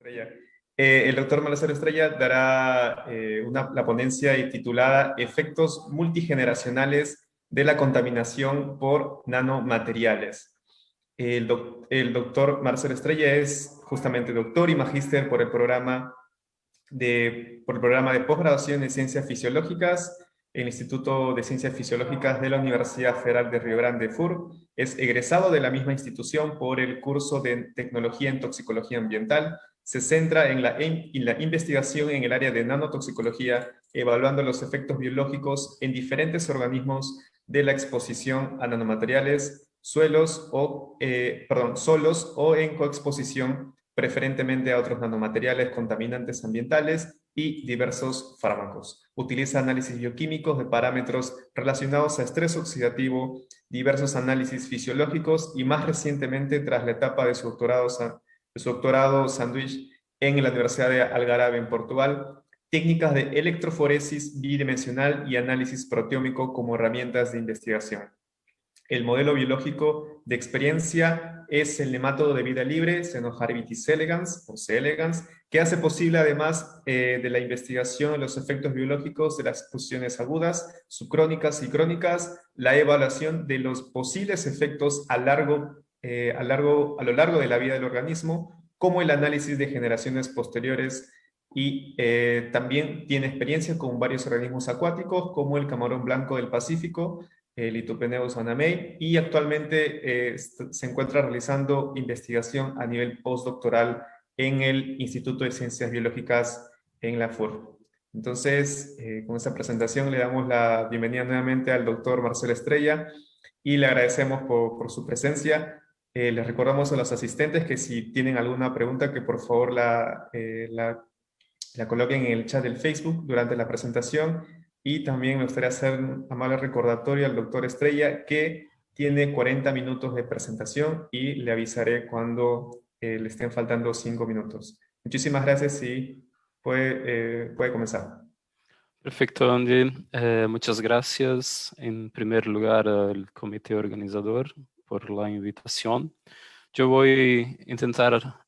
Estrella. El doctor Marcelo Estrella dará la ponencia titulada Efectos multigeneracionales de la contaminación por nanomateriales. El doctor Marcelo Estrella es justamente doctor y magíster por el programa de posgraduación en Ciencias Fisiológicas, el Instituto de Ciencias Fisiológicas de la Universidad Federal de Río Grande, FUR. Es egresado de la misma institución por el curso de Tecnología en Toxicología Ambiental. Se centra en la investigación en el área de nanotoxicología, evaluando los efectos biológicos en diferentes organismos de la exposición a nanomateriales, solos o en coexposición preferentemente a otros nanomateriales contaminantes ambientales y diversos fármacos. Utiliza análisis bioquímicos de parámetros relacionados a estrés oxidativo, diversos análisis fisiológicos y más recientemente, tras la etapa de su doctorado sándwich en la Universidad de Algarve en Portugal, técnicas de electroforesis bidimensional y análisis proteómico como herramientas de investigación. El modelo biológico de experiencia es el nemátodo de vida libre, Xenoharvitis elegans o C. elegans, que hace posible, además de la investigación de los efectos biológicos de las exposiciones agudas, subcrónicas y crónicas, la evaluación de los posibles efectos a lo largo de la vida del organismo, como el análisis de generaciones posteriores, y también tiene experiencia con varios organismos acuáticos, como el camarón blanco del Pacífico, el Litopeneus anamei, y actualmente se encuentra realizando investigación a nivel postdoctoral en el Instituto de Ciencias Biológicas en la FUR. Entonces, con esta presentación le damos la bienvenida nuevamente al doctor Marcelo Estrella y le agradecemos por su presencia. Les recordamos a los asistentes que si tienen alguna pregunta, que por favor la coloquen en el chat del Facebook durante la presentación. Y también me gustaría hacer un amable recordatorio al doctor Estrella que tiene 40 minutos de presentación y le avisaré cuando le estén faltando 5 minutos. Muchísimas gracias y puede comenzar. Perfecto, Andy. Muchas gracias en primer lugar al comité organizador por la invitación. Yo voy a intentar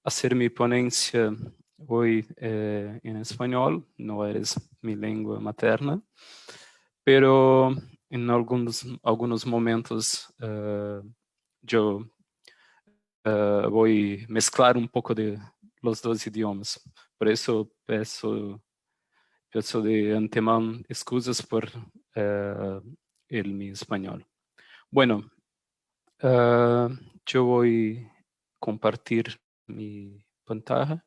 hacer mi ponencia hoy en español, no es mi lengua materna, pero en algunos momentos yo voy a mezclar un poco de los dos idiomas. Por eso peço de antemão excusas por mi español. Bueno, yo voy a compartir mi pantalla.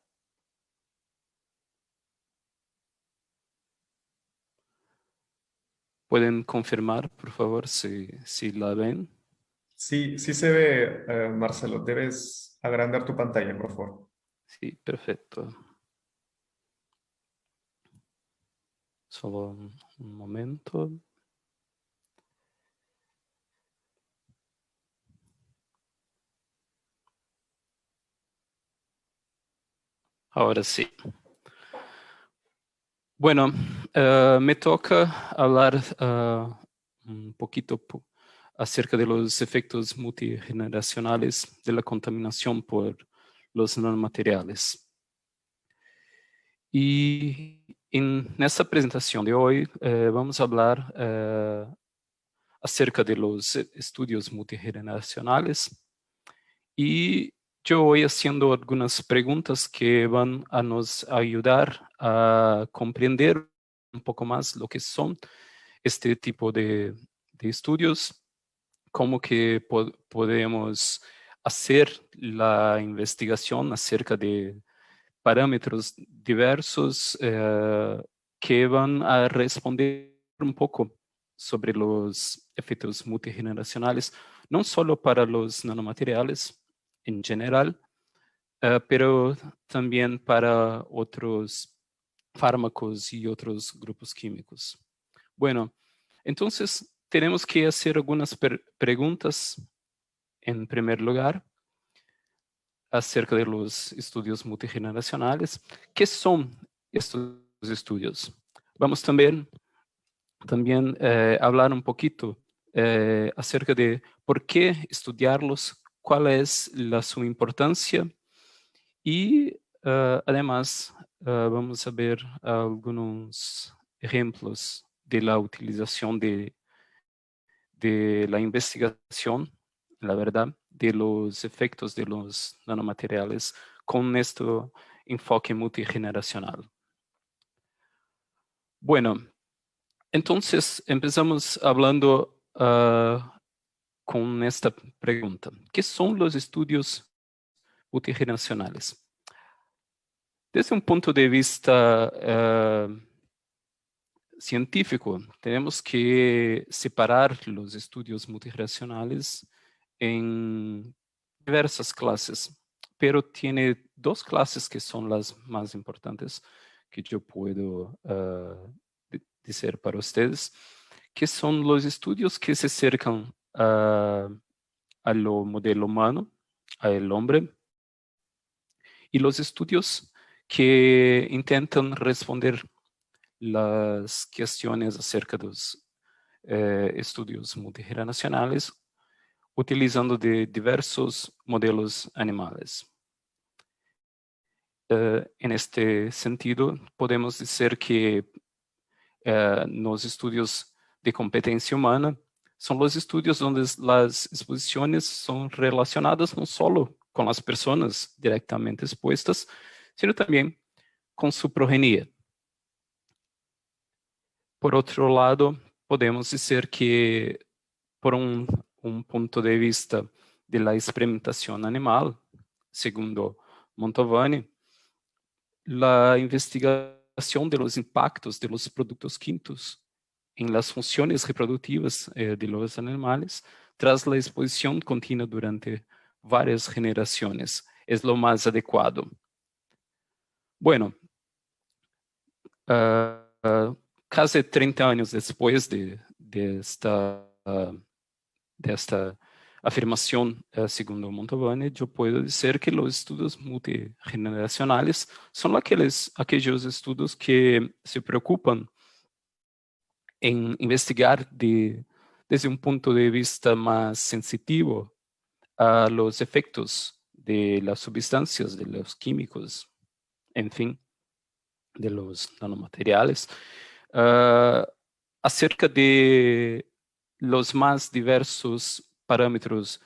¿Pueden confirmar, por favor, si la ven? Sí, sí se ve, Marcelo. Debes agrandar tu pantalla, por favor. Sí, perfecto. Solo un momento. Ahora sí. Bueno, me toca hablar un poquito acerca de los efectos multigeneracionales de la contaminación por los nanomateriales. Y en esta presentación de hoy vamos a hablar acerca de los estudios multigeneracionales y yo voy haciendo algunas preguntas que van a nos ayudar a comprender un poco más lo que son este tipo de estudios, cómo que podemos hacer la investigación acerca de parámetros diversos que van a responder un poco sobre los efectos multigeneracionales, no solo para los nanomateriales en general, pero también para otros fármacos y otros grupos químicos. Bueno, entonces tenemos que hacer algunas preguntas en primer lugar acerca de los estudios multigeneracionales. ¿Qué son estos estudios? Vamos también hablar un poquito acerca de por qué estudiarlos, cuál es su importancia y además, vamos a ver algunos ejemplos de la utilización de la investigación, la verdad, de los efectos de los nanomateriales con este enfoque multigeneracional. Bueno, entonces empezamos hablando con esta pregunta. ¿Qué son los estudios multigeneracionales? Desde un punto de vista científico, tenemos que separar los estudios multigeneracionales en diversas clases, pero tiene dos clases que son las más importantes que yo puedo decir para ustedes, que son los estudios que se acercan a lo modelo humano, al hombre, y los estudios que intentan responder las cuestiones acerca de los estudios multigeneracionales utilizando de diversos modelos animales. En este sentido, podemos decir que los estudios de competencia humana son los estudios donde las exposiciones son relacionadas no solo con las personas directamente expuestas, sino también con su progenie. Por otro lado, podemos decir que, por un punto de vista de la experimentación animal, segundo Mantovani, la investigación de los impactos de los productos químicos en las funciones reproductivas de los animales tras la exposición continua durante varias generaciones es lo más adecuado. Bueno, casi 30 años después de esta afirmación, segundo Mantovani, yo puedo decir que los estudios multigeneracionales son aquellos estudios que se preocupan en investigar desde un punto de vista más sensitivo a los efectos de las sustancias, de los químicos, en fin, de los nanomateriales, acerca de los más diversos parámetros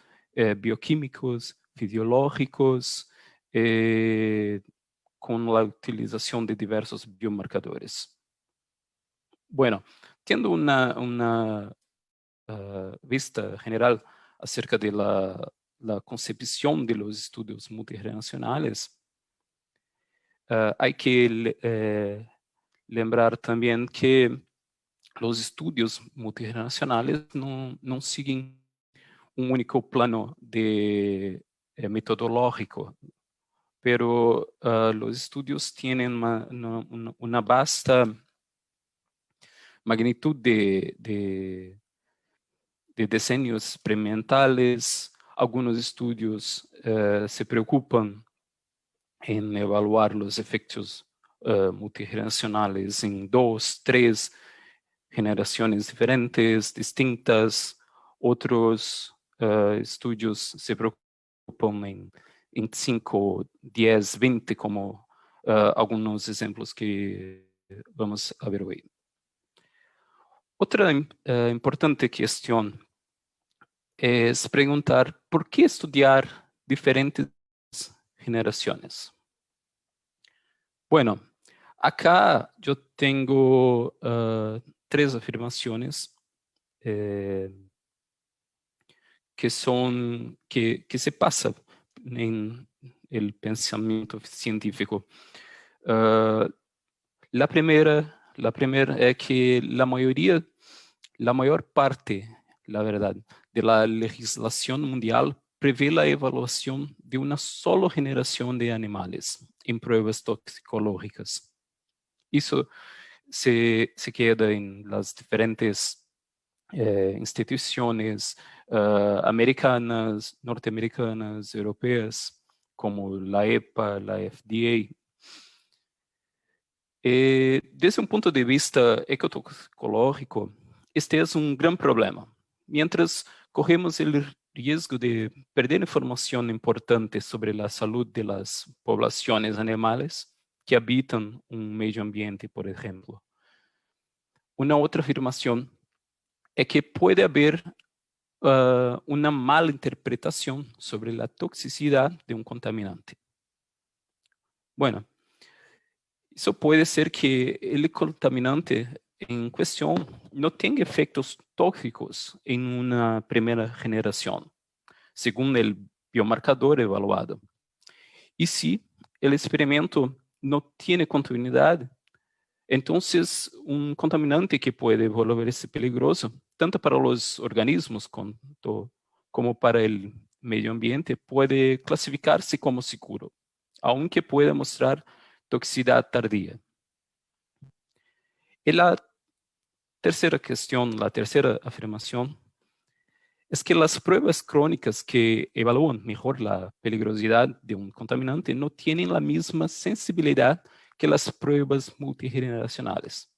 bioquímicos, fisiológicos, con la utilización de diversos biomarcadores. Bueno, teniendo una vista general acerca de la concepción de los estudios multigeneracionales, hay que lembrar también que los estudios multigeneracionales no siguen un único plano metodológico, pero los estudios tienen una vasta magnitud de diseños experimentales. Algunos estudios se preocupan en evaluar los efectos multigeneracionales en 2, 3 generaciones diferentes, distintas. Otros estudios se preocupan en 5, 10, 20, como algunos ejemplos que vamos a ver hoy. Otra importante cuestión es preguntar por qué estudiar diferentes generaciones. Bueno, acá yo tengo 3 afirmaciones que se pasan en el pensamiento científico. La primera es que la mayor parte, la verdad, de la legislación mundial prevé la evaluación de una sola generación de animales en pruebas toxicológicas. Eso se queda en las diferentes instituciones americanas, norteamericanas, europeas, como la EPA, la FDA. Desde un punto de vista ecotoxicológico, este es un gran problema. Mientras corremos el riesgo de perder información importante sobre la salud de las poblaciones animales que habitan un medio ambiente, por ejemplo. Una otra afirmación es que puede haber una mala interpretación sobre la toxicidad de un contaminante. Bueno, eso puede ser que el contaminante en cuestión no tenga efectos tóxicos en una primera generación, según el biomarcador evaluado. Y si el experimento no tiene continuidad, entonces un contaminante que puede volverse peligroso, tanto para los organismos como para el medio ambiente, puede clasificarse como seguro, aunque pueda mostrar toxicidad tardía. Y la tercera cuestión, la tercera afirmación, es que las pruebas crónicas que evalúan mejor la peligrosidad de un contaminante no tienen la misma sensibilidad que las pruebas multigeneracionales.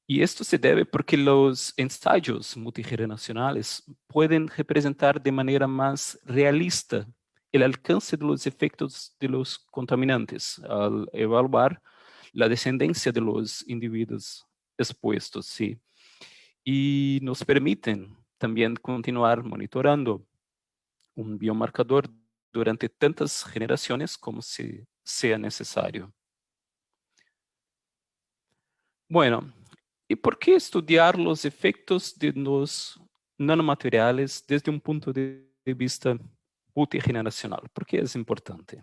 Y esto se debe porque los ensayos multigeneracionales pueden representar de manera más realista el alcance de los efectos de los contaminantes al evaluar la descendencia de los individuos expuestos, sí. Y nos permiten también continuar monitorando un biomarcador durante tantas generaciones como sea necesario. Bueno, ¿y por qué estudiar los efectos de los nanomateriales desde un punto de vista multigeneracional? ¿Por qué es importante?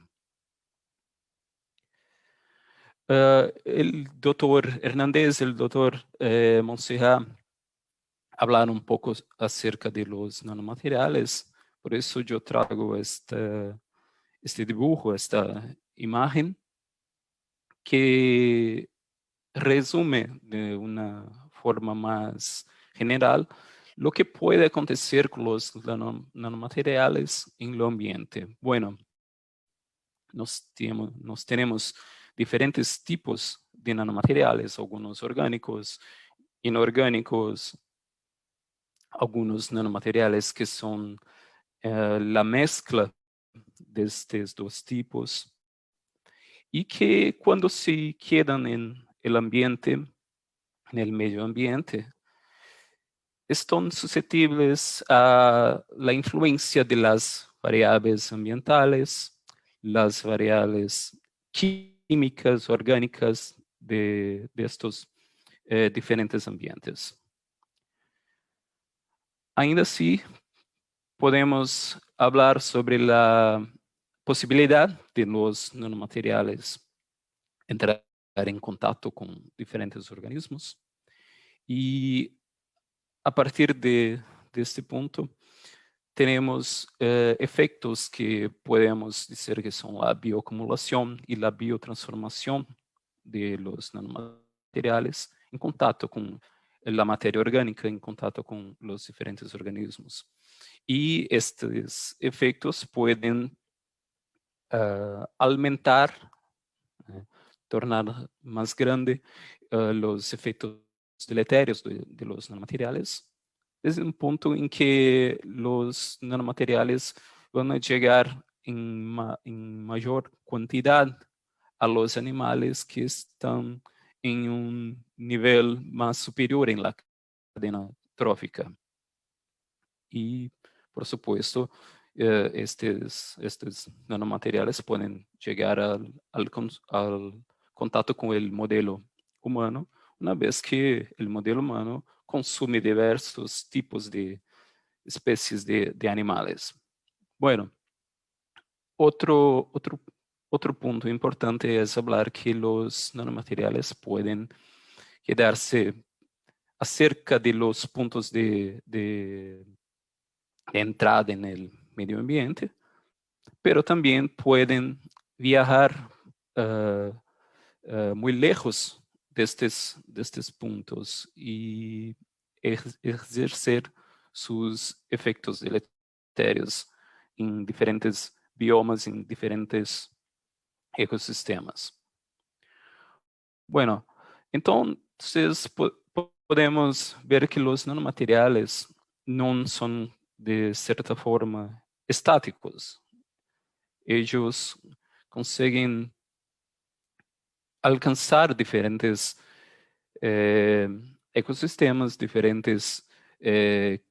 El doctor Hernández, el doctor Monserrat hablaron un poco acerca de los nanomateriales, por eso yo traigo este dibujo, esta imagen, que resume de una forma más general lo que puede acontecer con los nanomateriales en el ambiente. Bueno, nos tenemos diferentes tipos de nanomateriales, algunos orgánicos, inorgánicos, algunos nanomateriales que son la mezcla de estos dos tipos y que cuando se quedan en el ambiente, en el medio ambiente, están susceptibles a la influencia de las variables ambientales, las variables químicas, orgánicas de estos diferentes ambientes. Ainda así, podemos hablar sobre la posibilidad de los nanomateriales entrar en contacto con diferentes organismos y a partir de este punto tenemos efectos que podemos decir que son la bioacumulación y la biotransformación de los nanomateriales en contacto con la materia orgánica, en contacto con los diferentes organismos. Y estos efectos pueden aumentar, tornar más grande los efectos deleterios de los nanomateriales, desde un punto en que los nanomateriales van a llegar en mayor cantidad a los animales que están en un nivel más superior en la cadena trófica. Y, por supuesto, estos nanomateriales pueden llegar al contacto con el modelo humano, una vez que el modelo humano consume diversos tipos de especies de animales. Bueno, otro punto importante es hablar que los nanomateriales pueden quedarse acerca de los puntos de entrada en el medio ambiente, pero también pueden viajar muy lejos de estos puntos y ejercer sus efectos deleterios en diferentes biomas, en diferentes ecosistemas. Bueno, entonces podemos ver que los nanomateriales no son de cierta forma, estáticos. Ellos consiguen alcanzar diferentes ecosistemas, diferentes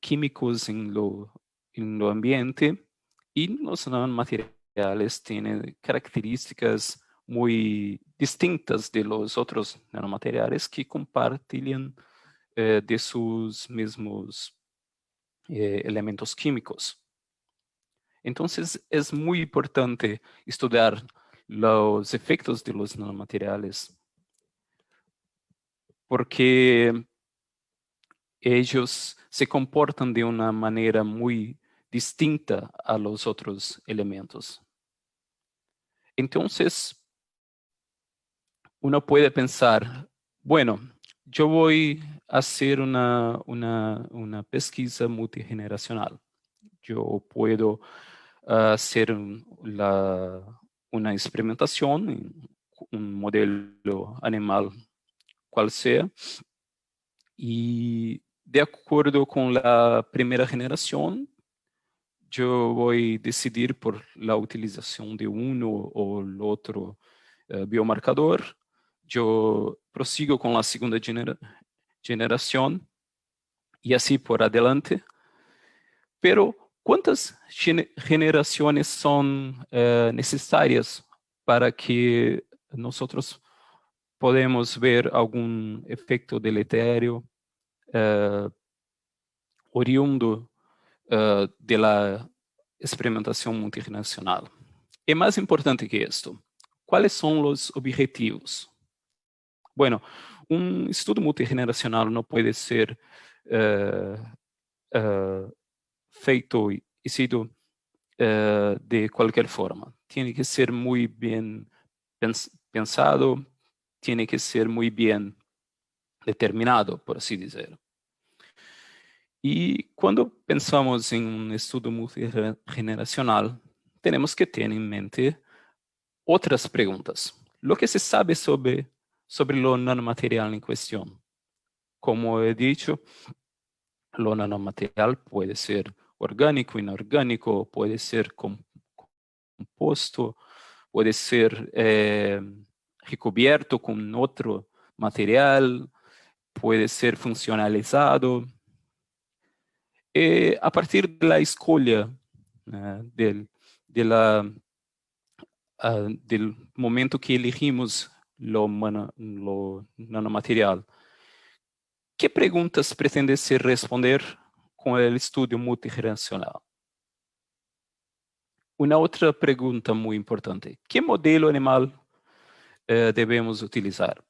químicos en lo ambiente, y los nanomateriales tienen características muy distintas de los otros nanomateriales que comparten de sus mismos elementos químicos. Entonces es muy importante estudiar los efectos de los nanomateriales, porque ellos se comportan de una manera muy distinta a los otros elementos. Entonces, uno puede pensar, bueno, yo voy a hacer una pesquisa multigeneracional. Yo puedo hacer una experimentación en un modelo animal cual sea, y de acuerdo con la primera generación, yo voy a decidir por la utilización de uno o el otro biomarcador. Yo prosigo con la segunda generación y así por adelante. Pero, ¿cuántas generaciones son necesarias para que nosotros podamos ver algún efecto deletério oriundo de la experimentación multinacional? Y más importante que esto, ¿cuáles son los objetivos? Bueno, un estudio multigeneracional no puede ser feito y sido de cualquier forma. Tiene que ser muy bien pensado, tiene que ser muy bien determinado, por así decirlo. Y cuando pensamos en un estudio multigeneracional, tenemos que tener en mente otras preguntas. Lo que se sabe sobre lo nanomaterial en cuestión. Como he dicho, lo nanomaterial puede ser orgánico, inorgánico, puede ser compuesto, puede ser recubierto con otro material, puede ser funcionalizado. A partir de la escolha de del momento que elegimos lo nanomaterial, ¿qué preguntas pretende ser responder con el estudio multigeneracional? Una otra pregunta muy importante: ¿qué modelo animal debemos utilizar?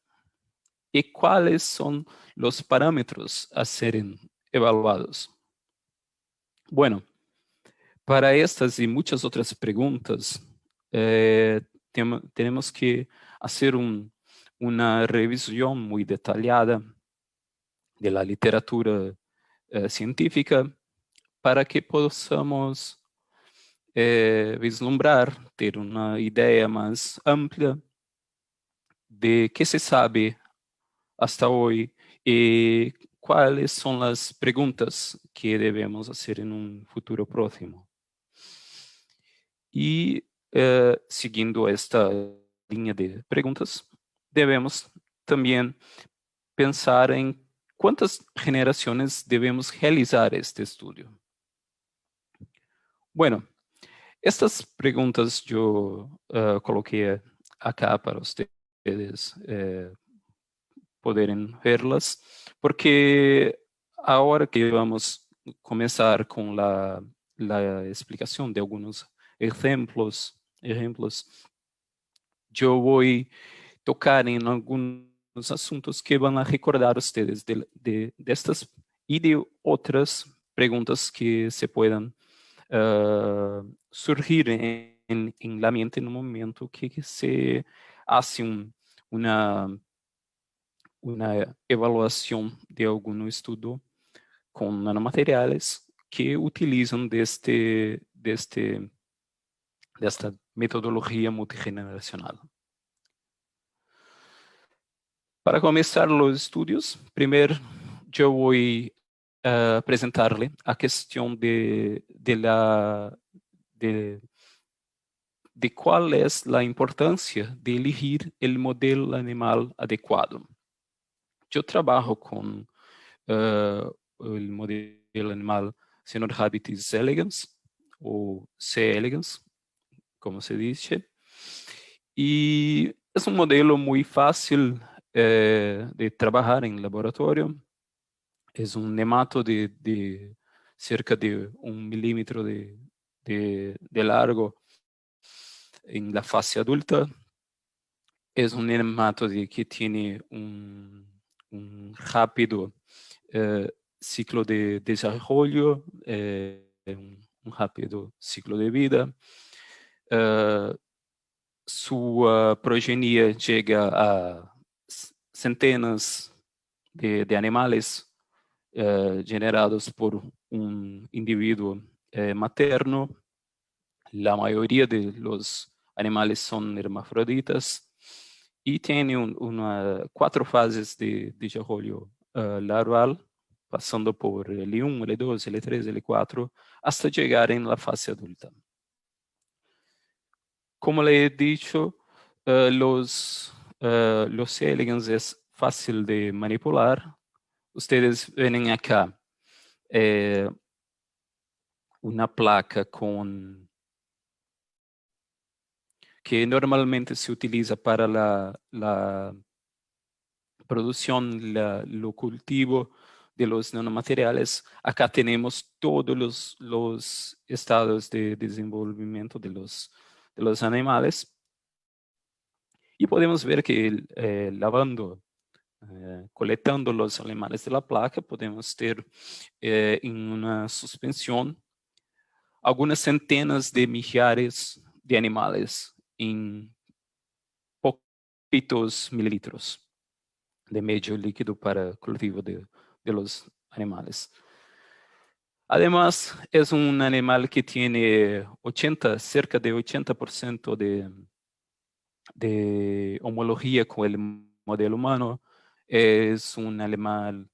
¿Y cuáles son los parámetros a ser evaluados? Bueno, para estas y muchas otras preguntas, tenemos que hacer una revisión muy detallada de la literatura científica para que podamos vislumbrar, ter una idea más amplia de qué se sabe hasta hoy y cuáles son las preguntas que debemos hacer en un futuro próximo. Y siguiendo esta línea de preguntas, debemos también pensar en cuántas generaciones debemos realizar este estudio. Bueno, estas preguntas yo coloqué acá para ustedes poderem verlas, porque ahora que vamos a comenzar con la explicación de algunos ejemplos, yo voy a tocar en algunos asuntos que van a recordar ustedes de estas y de otras preguntas que se puedan surgir en la mente en un momento que se hace una evaluación de algum estudo com nanomateriais que utilizam desta metodologia multigeneracional. Para começar os estudos, primeiro eu vou presentarle a cuestión de cuál es la importancia de elegir el modelo animal adecuado. Yo trabajo con el modelo animal Caenorhabditis elegans o C. elegans, como se dice, y es un modelo muy fácil de trabajar en laboratorio. Es un nemato de cerca de 1 milímetro de largo en la fase adulta. Es un nemato que tiene un rápido ciclo de desarrollo, un rápido ciclo de vida. Su progenie llega a centenas de animales generados por un individuo materno. La mayoría de los animales son hermafroditas y tienen 4 fases de desarrollo larval, pasando por L1, L2, L3, L4, hasta llegar en la fase adulta. Como le he dicho, los C. elegans es fácil de manipular. Ustedes ven acá una placa que normalmente se utiliza para la producción, lo cultivo de los nanomateriales. Acá tenemos todos los estados de desenvolvimiento de los animales. Y podemos ver que colectando los animales de la placa, podemos ter en una suspensión algunas centenas de millares de animales en poquitos mililitros de medio líquido para cultivo de los animales. Además, es un animal que tiene cerca de 80% de homología con el modelo humano. Es un animal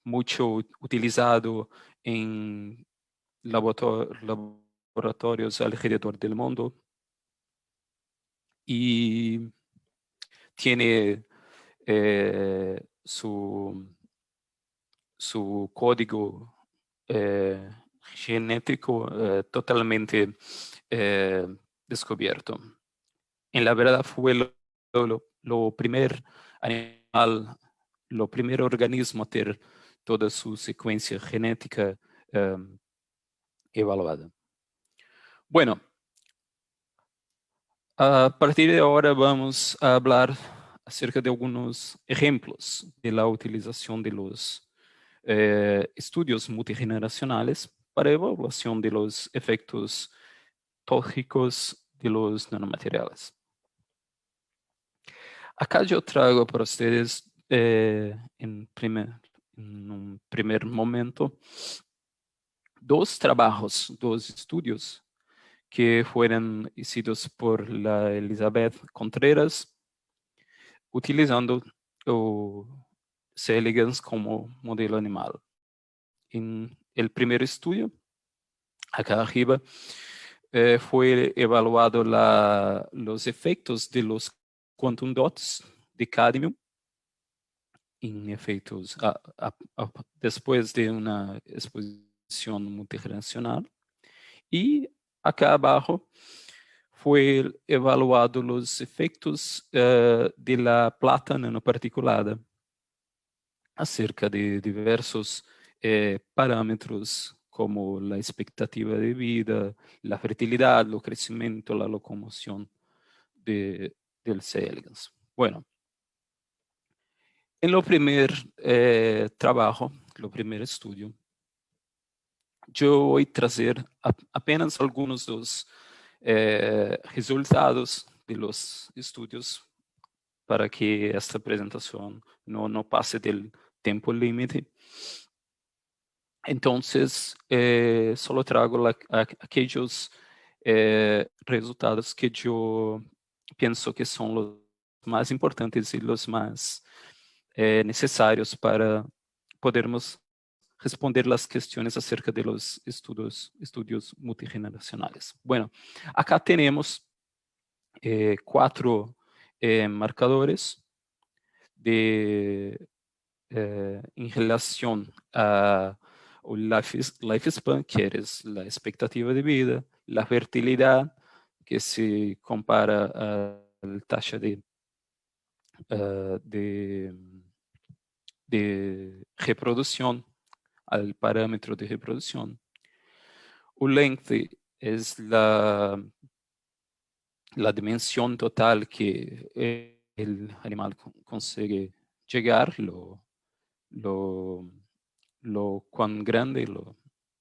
mucho utilizado en laboratorios alrededor del mundo y tiene su código genético totalmente descubierto. En la verdad fue lo primer animal, lo primer organismo a ter toda su secuencia genética evaluada. Bueno, a partir de ahora vamos a hablar acerca de algunos ejemplos de la utilización de los estudios multigeneracionales para evaluación de los efectos tóxicos de los nanomateriales. Acá yo traigo para ustedes en un primer momento 2 trabajos, 2 estudios que fueron hechos por la Elizabeth Contreras utilizando C. elegans como modelo animal. En el primer estudio, acá arriba, fue evaluado los efectos de los quantum dots de cadmio en efectos después de una exposición multigeneracional. Y acá abajo fue evaluado los efectos de la plata nanoparticulada acerca de diversos parámetros como la expectativa de vida, la fertilidad, el crecimiento, la locomoción del C. elegans. Bueno, en lo primer trabajo, lo primer estudio, yo voy a traer apenas algunos de los resultados de los estudios para que esta presentación no pase del tiempo límite. Entonces, solo traigo aquellos resultados que yo pienso que son los más importantes y los más necesarios para podermos responder las cuestiones acerca de los estudios multigeneracionales. Bueno, acá tenemos 4 marcadores en relación a lifespan, que es la expectativa de vida, la fertilidad, que se compara a la tasa de reproducción, al parámetro de reproducción. Length es la dimensión total que el animal consigue llegar, lo cuán grande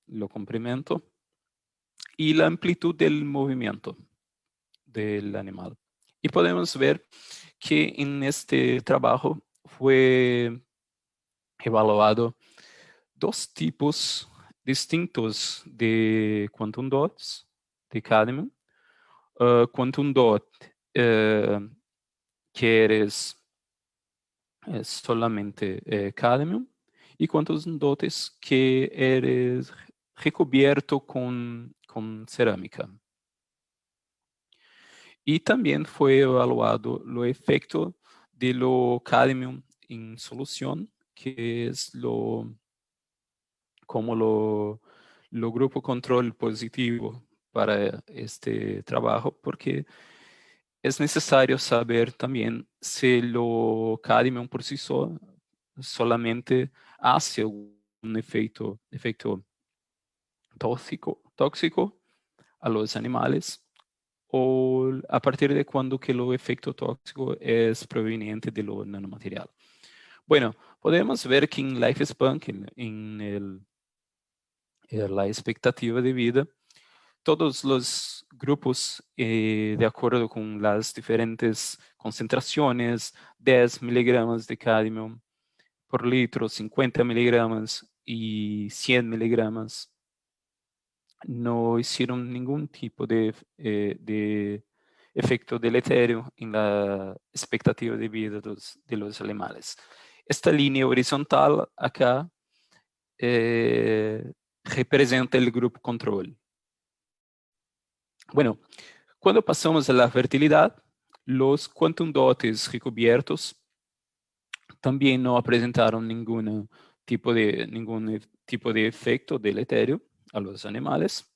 lo comprimento, y la amplitud del movimiento del animal. Y podemos ver que en este trabajo fue evaluado 2 tipos distintos de quantum dots de cadmio. Quantum dot, que es solamente cadmio, y quantum dotes que eres recubierto con cerámica. Y también fue evaluado el efecto de lo cadmio en solución, que es como lo grupo control positivo para este trabajo, porque es necesario saber también si lo cadmio por sí solamente hace un efecto tóxico a los animales, o a partir de cuando que el efecto tóxico es proveniente de lo nanomaterial. Bueno, podemos ver que en lifespan, en la expectativa de vida, todos los grupos, de acuerdo con las diferentes concentraciones, 10 miligramos de cadmio por litro, 50 miligramos y 100 miligramos, no hicieron ningún tipo de efecto deleterio en la expectativa de vida de los animales. Esta línea horizontal acá representa el grupo control. Bueno, cuando pasamos a la fertilidad, los quantum dots recubiertos también no presentaron ningún tipo de efecto deleterio a los animales.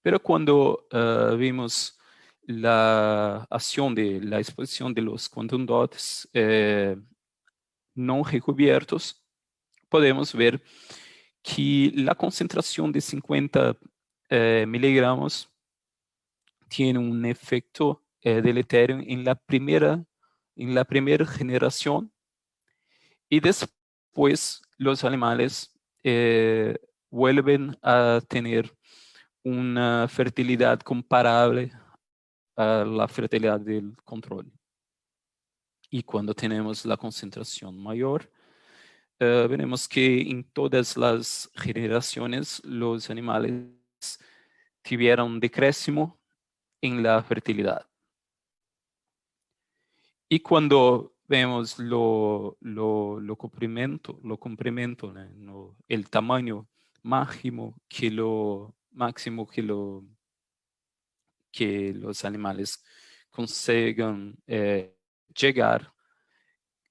Pero cuando vimos la acción de la exposición de los quantum dots no recubiertos, podemos ver que la concentración de 50 miligramos tiene un efecto deleterio en la primera generación, y después los animales vuelven a tener una fertilidad comparable a la fertilidad del control. Y cuando tenemos la concentración mayor, veremos que en todas las generaciones los animales tuvieron decréscimo en la fertilidad. Y cuando vemos lo comprimento, ¿no? El tamaño máximo que los animales consigan llegar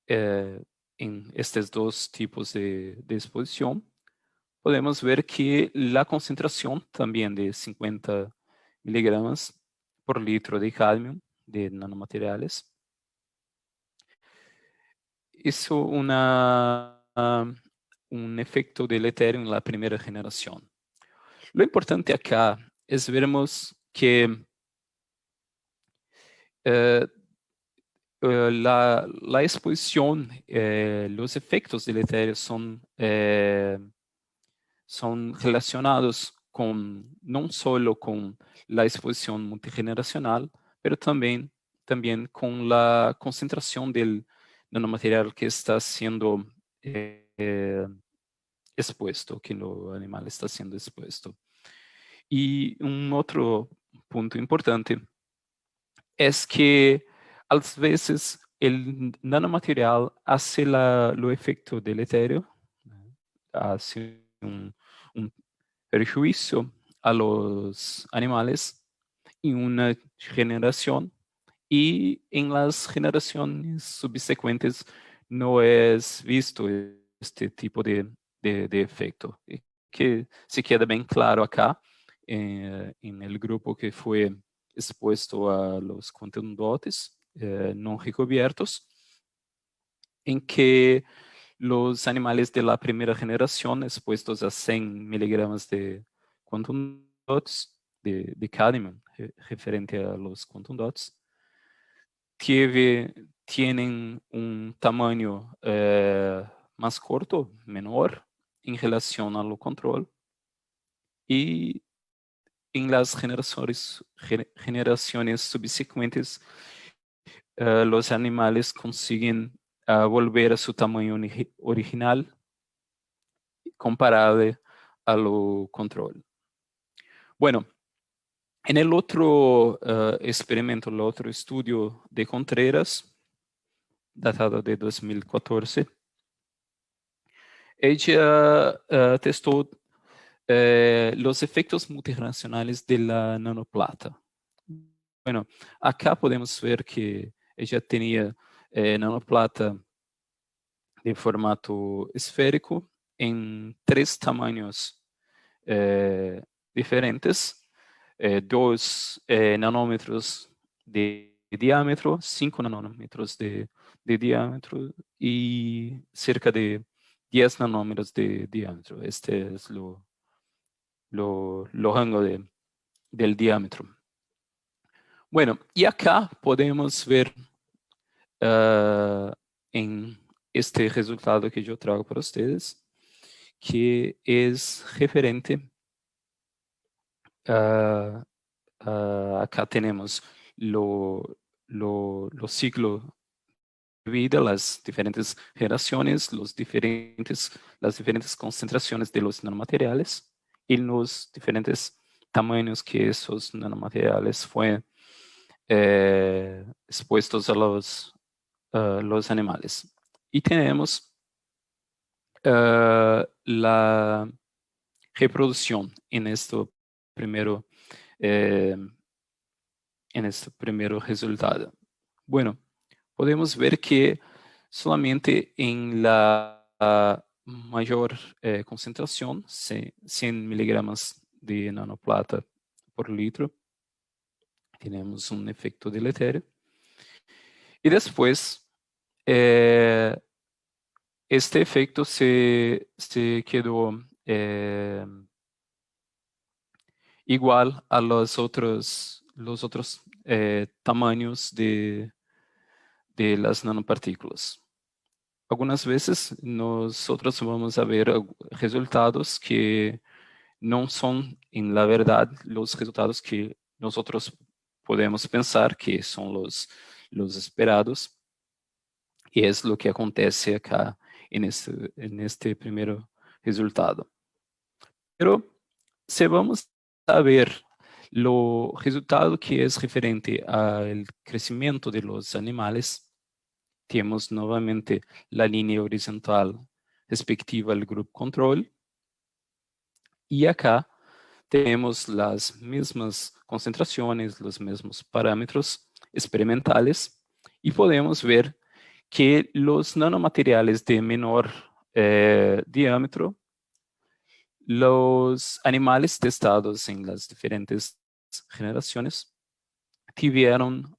en estos 2 tipos de exposición, podemos ver que la concentración también de 50 miligramos por litro de cadmio de nanomateriales hizo un efecto deleterio en la primera generación. Lo importante acá es veremos que la exposición, los efectos deleterios son relacionados no solo con la exposición multigeneracional, pero también con la concentración del nanomaterial que está siendo expuesto, que el animal está siendo expuesto. Y un otro punto importante es que a veces el nanomaterial hace lo efecto deletério, hace un perjuicio a los animales en una generación, y en las generaciones subsecuentes no es visto este tipo de efecto, que se queda bien claro acá en el grupo que fue expuesto a los contendotes no recubiertos, en que los animales de la primera generación expuestos a 100 miligramos de quantum dots de cadmio referente a los quantum dots, tienen un tamaño más corto, menor, en relación a lo control, y en las generaciones subsecuentes los animales consiguen volver a su tamaño original comparable a lo control. Bueno, en el otro experimento, el otro estudio de Contreras, datado de 2014, ella testó los efectos multigeneracionales de la nanoplata. Bueno, acá podemos ver que ella tenía nanoplata de formato esférico en 3 tamaños diferentes, 2 nanómetros de diámetro, 5 nanómetros de diámetro y cerca de 10 nanómetros de diámetro. Este es lo rango del diámetro. Bueno, y acá podemos ver en este resultado que yo traigo para ustedes, que es referente acá tenemos los ciclos de vida, las diferentes generaciones, las diferentes concentraciones de los nanomateriales y los diferentes tamaños que esos nanomateriales fueron expuestos a los animales. Y tenemos la reproducción en este primero resultado. Bueno, podemos ver que solamente en la mayor concentración, 100 miligramos de nanoplata por litro, tenemos un efecto deletério. Y después, este efecto se quedó igual a los otros tamaños de las nanopartículas. Algunas veces nosotros vamos a ver resultados que no son en la verdad los resultados que nosotros podemos pensar que son los esperados, y es lo que acontece acá en este primer resultado. Pero si vamos a ver lo resultado que es referente al crecimiento de los animales, tenemos nuevamente la línea horizontal respectiva al grupo control, y acá tenemos las mismas concentraciones, los mismos parámetros experimentales, y podemos ver que los nanomateriales de menor diámetro, los animales testados en las diferentes generaciones tuvieron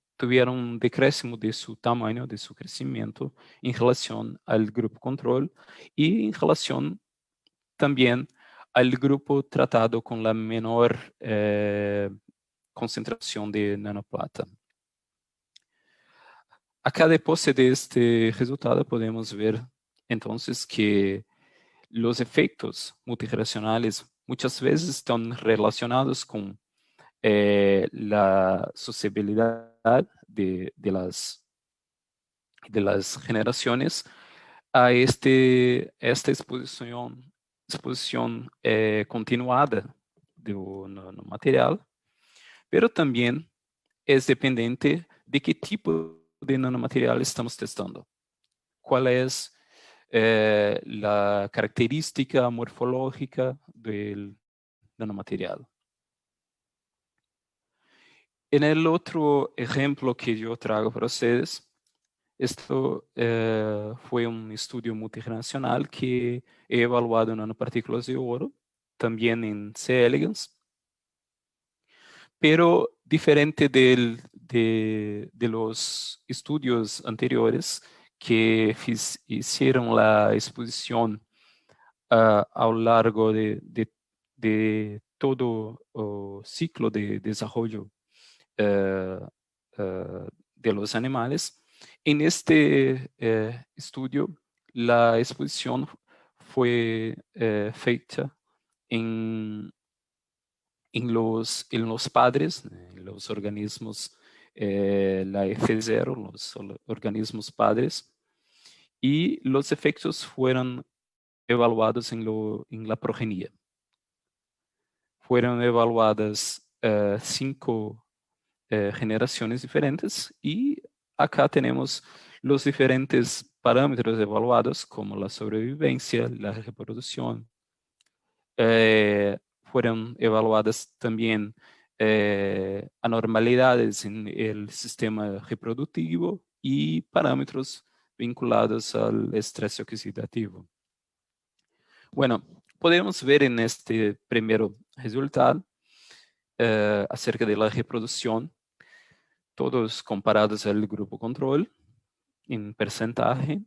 un decréscimo de su tamaño, de su crecimiento, en relación al grupo control y en relación también al grupo tratado con la menor concentración de nanoplata. Acá, después de este resultado, podemos ver entonces que los efectos multigeneracionales muchas veces están relacionados con la susceptibilidad de las generaciones a esta exposición continuada de un material, pero también es dependiente de qué tipo de nanomateriales estamos testando? ¿Cuál es la característica morfológica del nanomaterial? En el otro ejemplo que yo traigo para ustedes, esto fue un estudio multinacional que he evaluado nanopartículas de oro, también en C. elegans, pero diferente de los estudios anteriores que hicieron la exposición a lo largo de todo el ciclo de desarrollo eh, de los animales. En este estudio, la exposición fue fecha en, en los padres, en los organismos, la F0, los organismos padres, y los efectos fueron evaluados en la progenie. Fueron evaluadas 5 generaciones diferentes y acá tenemos los diferentes parámetros evaluados como la sobrevivencia, la reproducción. Fueron evaluadas también anormalidades en el sistema reproductivo y parámetros vinculados al estrés oxidativo. Bueno, podemos ver en este primer resultado acerca de la reproducción, todos comparados al grupo control en porcentaje,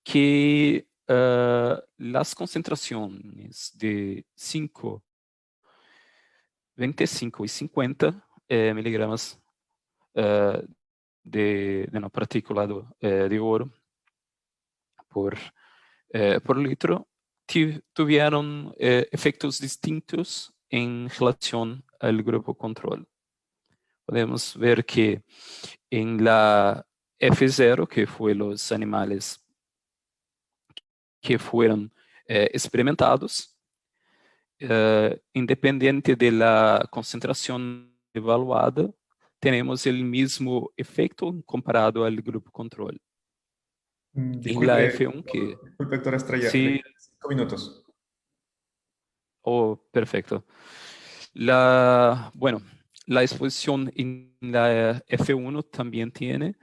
que las concentraciones de 5, 25 y 50 miligramos de nanopartícula de oro por litro tuvieron efectos distintos en relación al grupo control. Podemos ver que en la F0, que fue los animales que fueron experimentados, independiente de la concentración evaluada, tenemos el mismo efecto comparado al grupo control. En la F1 que disculpe, doctora Estrella, le sí, quedan 5 minutos. perfecto. Bueno, la exposición en la F1 también tiene,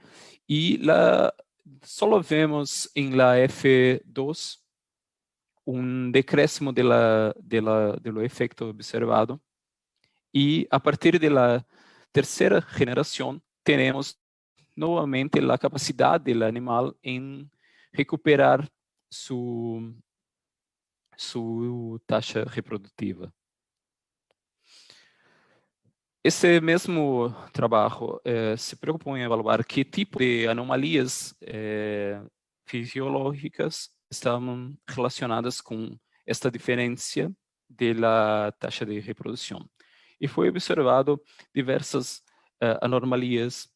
y solo vemos en la F2 un decréscimo de lo efecto observado, y a partir de la tercera generación tenemos nuevamente la capacidad del animal en recuperar su taxa reproductiva. Esse mesmo trabalho se preocupou em evaluar que tipo de anomalias fisiológicas estavam relacionadas com esta diferença da taxa de reprodução. E foi observado diversas anomalias.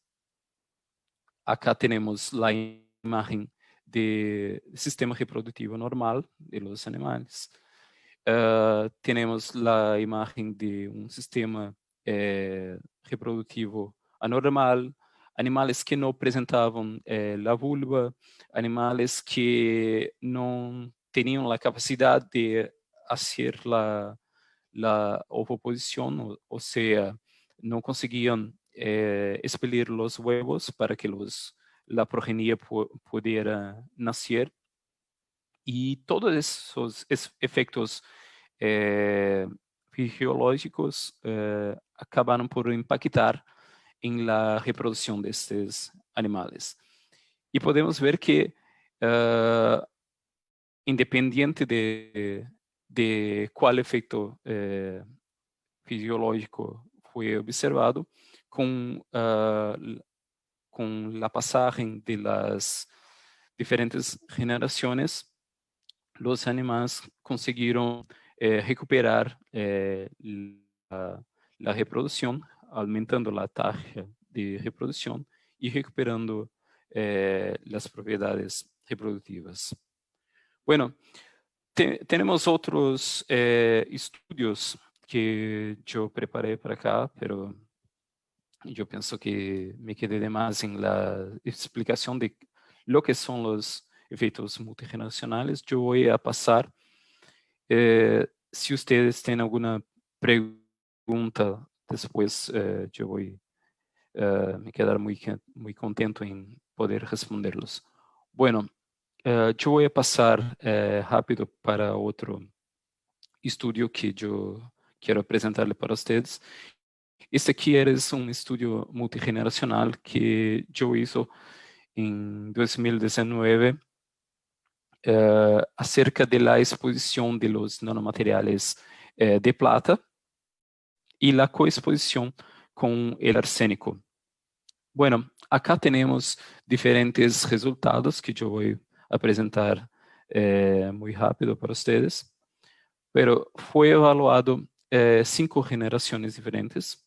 Acá temos a imagem do sistema reprodutivo normal de los animais. Temos a imagem de um sistema reprodutivo anormal, animais que não apresentavam a vulva, animais que não tinham a capacidade de fazer a ovoposição, ou seja, não conseguiam expelir os huevos para que a progenie pudesse nascer. E todos esses efeitos fisiológicos acabaram por impactar em la reprodução destes animais. E podemos ver que, independiente de qual efeito fisiológico foi observado, com a passagem de las diferentes generações, os animais conseguiram recuperar a reprodução, aumentando a taxa de reprodução e recuperando as propriedades reprodutivas. Bueno, temos outros estudos que eu preparei para cá, pero Yo pienso que me quedé de más en la explicación de lo que son los efectos multigeneracionales. Yo voy a pasar, si ustedes tienen alguna pregunta, después yo voy me quedar muy contento en poder responderlos. Bueno, yo voy a pasar rápido para otro estudio que yo quiero presentarle para ustedes. Este aquí es un estudio multigeneracional que yo hizo en 2019 acerca de la exposición de los nanomateriales de plata y la coexposición con el arsénico. Bueno, acá tenemos diferentes resultados que yo voy a presentar muy rápido para ustedes, pero fue evaluado 5 generaciones diferentes.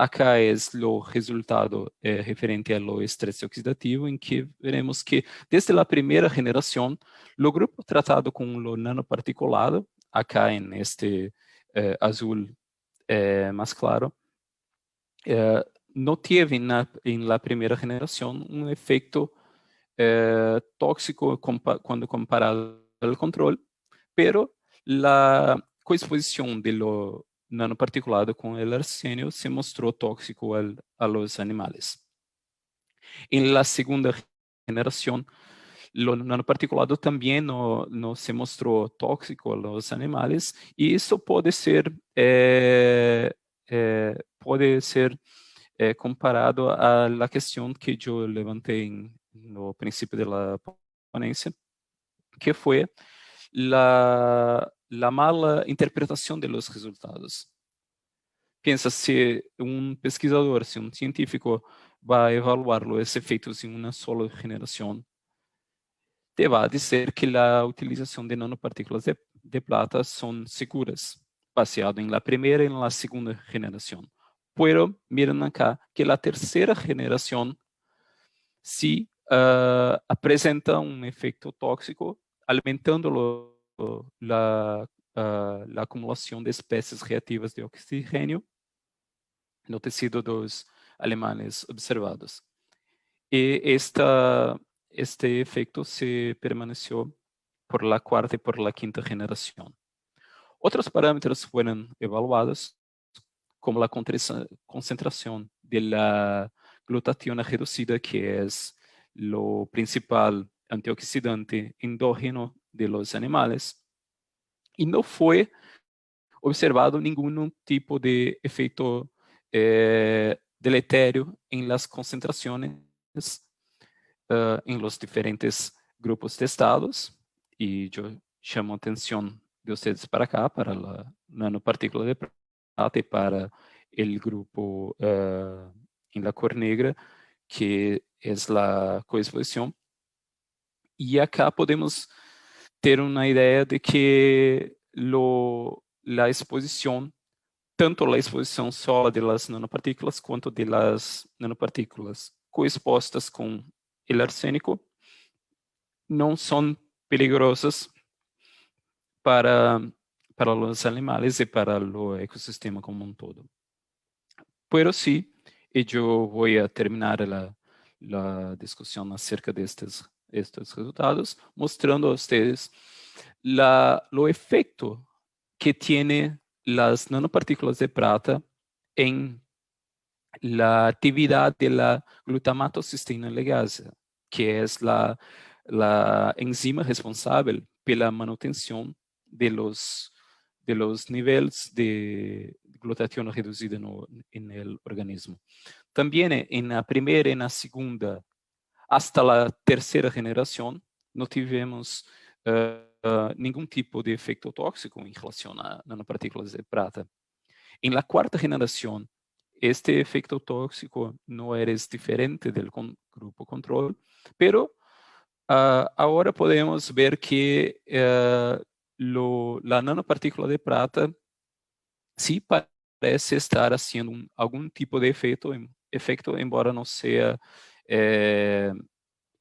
Acá es lo resultado referente a lo estrés oxidativo, en que veremos que desde la primera generación, lo grupo tratado con lo nanoparticulado, acá en este azul más claro, no tiene en la primera generación un efecto tóxico cuando comparado al control, pero la coexposición de lo nanoparticulado con el arsenio se mostró tóxico a los animales. En la segunda generación, lo nanoparticulado también no se mostró tóxico a los animales, y eso puede ser comparado a la cuestión que yo levanté en no principio de la ponencia, que fue la mala interpretación de los resultados. Piensa, si un pesquisador, si un científico va a evaluar los efectos en una sola generación, te va a decir que la utilización de nanopartículas de plata son seguras, baseado en la primera y en la segunda generación. Pero miren acá que la tercera generación sí presenta un efecto tóxico, alimentando la acumulación de especies reactivas de oxígeno no tecido dos alemanes observados. Y este efecto se permaneció por la cuarta y por la quinta generación. Otros parámetros fueron evaluados, como la concentración de la glutationa reducida, que es lo principal antioxidante endógeno de los animales, y no fue observado ningún tipo de efecto deletério en las concentraciones en los diferentes grupos testados. Y yo llamo atención de ustedes para acá, para la nanopartícula de plata y para el grupo en la cor negra, que es la coexposición. Y acá podemos ter una idea de que la exposición, tanto la exposición sola de las nanopartículas cuanto de las nanopartículas coexpostas con el arsénico, no son peligrosas para, para los animales y para el ecosistema como un todo. Pero sí, y yo voy a terminar la discusión acerca de estos resultados, mostrando a ustedes lo efecto que tiene las nanopartículas de plata en la actividad de la glutamato-cisteína ligasa, que es la enzima responsable por la manutención de los niveles de glutatión reducida en el organismo. También en la primera y en la segunda, hasta la tercera generación, no tuvimos ningún tipo de efecto tóxico en relación a nanopartículas de plata. En la cuarta generación, este efecto tóxico no es diferente del grupo control, pero ahora podemos ver que la nanopartícula de plata sí parece estar haciendo algún tipo de efecto, embora no sea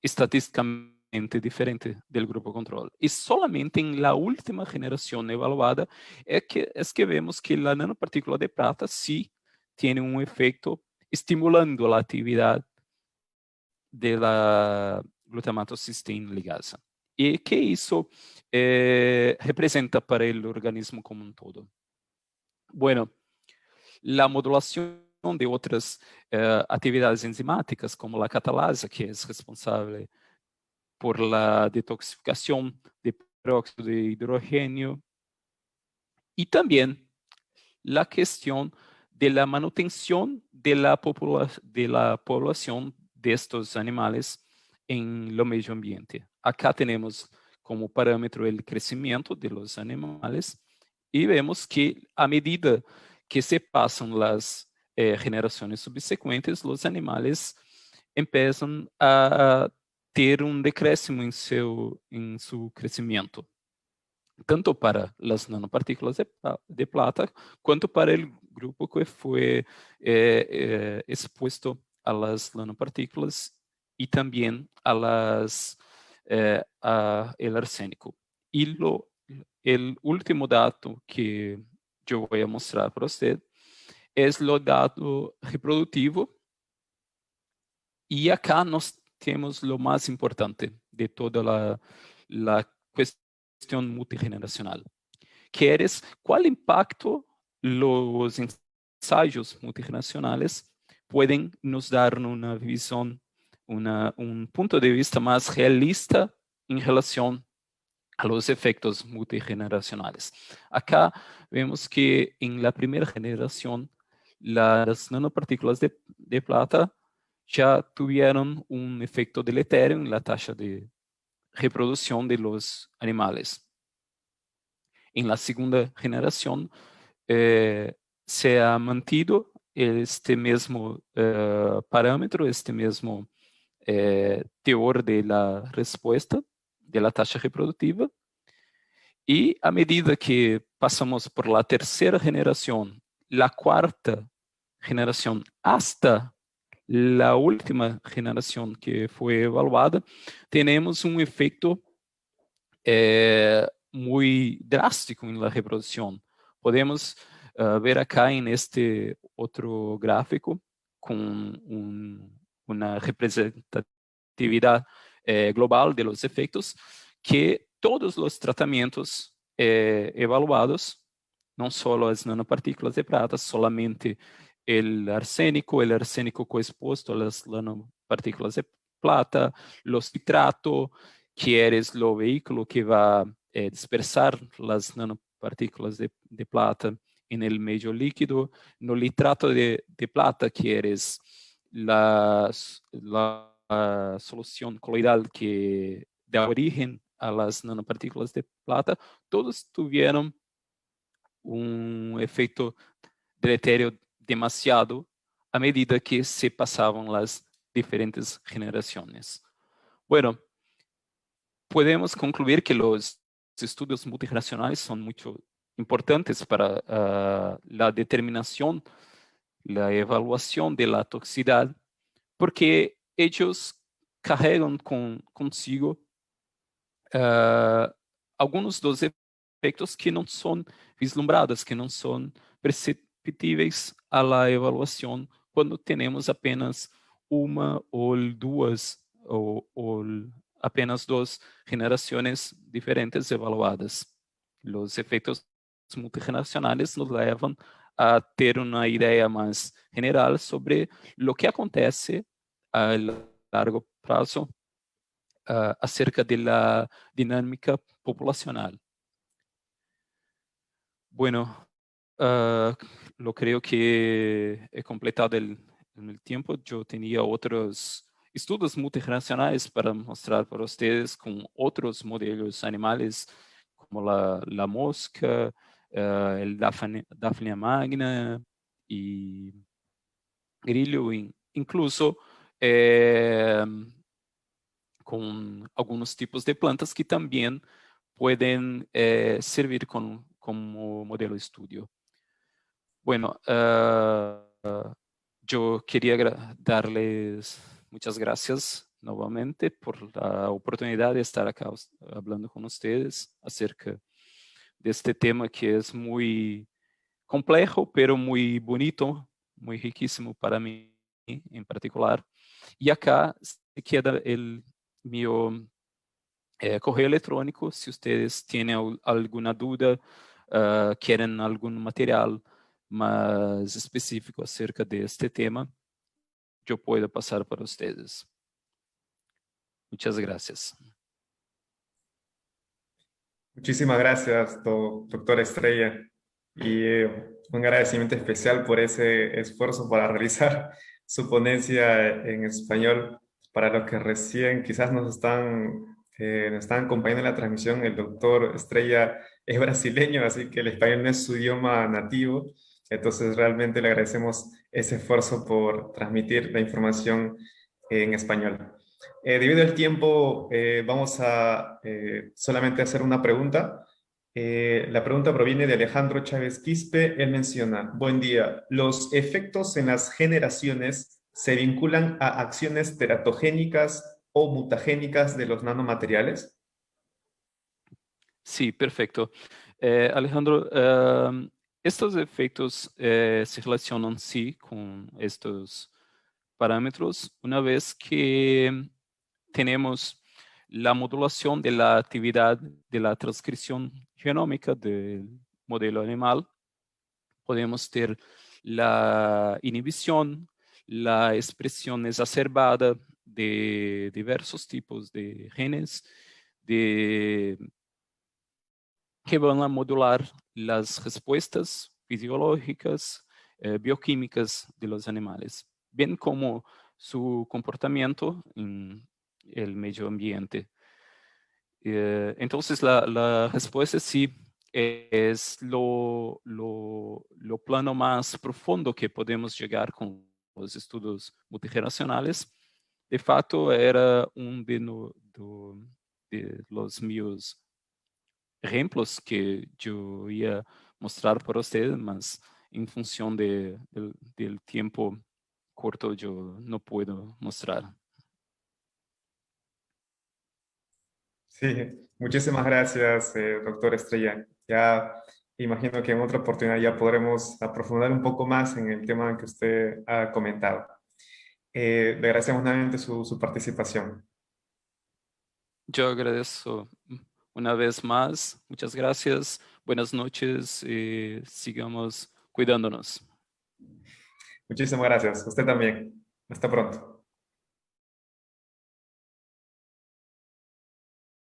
estadísticamente diferente del grupo control. Y solamente en la última generación evaluada es que vemos que la nanopartícula de plata sí tiene un efecto estimulando la actividad de la glutamato cisteína ligasa. ¿Y qué eso representa para el organismo como un todo? Bueno, la modulación de otras actividades enzimáticas, como la catalasa, que es responsable por la detoxificación de peróxido de hidrógeno, y también la cuestión de la manutención de la población de estos animales en lo medio ambiente. Acá tenemos como parámetro el crecimiento de los animales y vemos que a medida que se pasan las generaciones subsecuentes, los animales empiezan a ter un decréscimo en su crecimiento, tanto para las nanopartículas de plata, quanto para el grupo que fue expuesto a las nanopartículas y también a el arsénico. Y el último dato que yo voy a mostrar para usted es lo dato reproductivo. Y acá nos tenemos lo más importante de toda la cuestión multigeneracional, que es cuál impacto los ensayos multigeneracionales pueden nos dar una visión, un punto de vista más realista en relación a los efectos multigeneracionales. Acá vemos que en la primera generación las nanopartículas de plata ya tuvieron un efecto deletério en la tasa de reproducción de los animales. En la segunda generación se ha mantido este mismo parámetro, este mismo teor de la respuesta de la tasa reproductiva. Y a medida que pasamos por la tercera generación, la cuarta generación, hasta la última generación que fue evaluada, tenemos un efecto muy drástico en la reproducción. Podemos ver acá en este otro gráfico con una representatividad global de los efectos, que todos los tratamientos evaluados, no solo las nanopartículas de plata, solamente el arsénico coexpuesto a las nanopartículas de plata, los citratos, que es lo vehículo que va a dispersar las nanopartículas de plata en el medio líquido, no nitrato de plata, que es la solución coloidal que da origen a las nanopartículas de plata, todos tuvieron un efecto deletério demasiado a medida que se pasaban las diferentes generaciones. Bueno, podemos concluir que los estudios multigeneracionales son muy importantes para la determinación, la evaluación de la toxicidad, porque ellos carregan consigo algunos dos efectos que não são vislumbrados, que não são perceptíveis à la evaluação quando temos apenas uma ou duas ou apenas duas generações diferentes evaluadas. Os efeitos multigeneracionais nos levam a ter uma ideia mais general sobre o que acontece a largo prazo acerca de la dinámica poblacional. Bueno, lo creo que he completado el tiempo. Yo tenía otros estudios multigeneracionales para mostrar para ustedes con otros modelos animales como la mosca, el Daphnia magna y grillo, incluso con algunos tipos de plantas que también pueden servir como modelo de estudio. Bueno, yo quería darles muchas gracias nuevamente por la oportunidad de estar acá hablando con ustedes acerca de este tema que es muy complejo, pero muy bonito, muy riquísimo para mí. en particular. Y acá se queda el mío correo electrónico. Si ustedes tienen alguna duda, quieren algún material más específico acerca de este tema, yo puedo pasar para ustedes. Muchas gracias. Muchísimas gracias, doctora Estrella, y un agradecimiento especial por ese esfuerzo para realizar su ponencia en español. Para los que recién quizás nos están acompañando en la transmisión, el doctor Estrella es brasileño, así que el español no es su idioma nativo. Entonces realmente le agradecemos ese esfuerzo por transmitir la información en español. Debido al tiempo, vamos a solamente hacer una pregunta. La pregunta proviene de Alejandro Chávez Quispe. Él menciona, buen día, ¿los efectos en las generaciones se vinculan a acciones teratogénicas o mutagénicas de los nanomateriales? Sí, perfecto. Alejandro, estos efectos se relacionan sí con estos parámetros una vez que tenemos la modulación de la actividad de la transcripción genómica del modelo animal. Podemos ter la inhibición, la expresión exacerbada de diversos tipos de genes de, que van a modular las respuestas fisiológicas, bioquímicas de los animales, bien como su comportamiento en el medio ambiente. Entonces, la respuesta sí es lo plano más profundo que podemos llegar con los estudios multigeneracionales. De fato, era un de los míos ejemplos que yo iba a mostrar para ustedes, mas en función del tiempo corto yo no puedo mostrar. Sí, muchísimas gracias, doctor Estrella. Ya imagino que en otra oportunidad ya podremos aprofundar un poco más en el tema que usted ha comentado. Le agradecemos nuevamente su participación. Yo agradezco una vez más. Muchas gracias. Buenas noches. Sigamos cuidándonos. Muchísimas gracias. Usted también. Hasta pronto.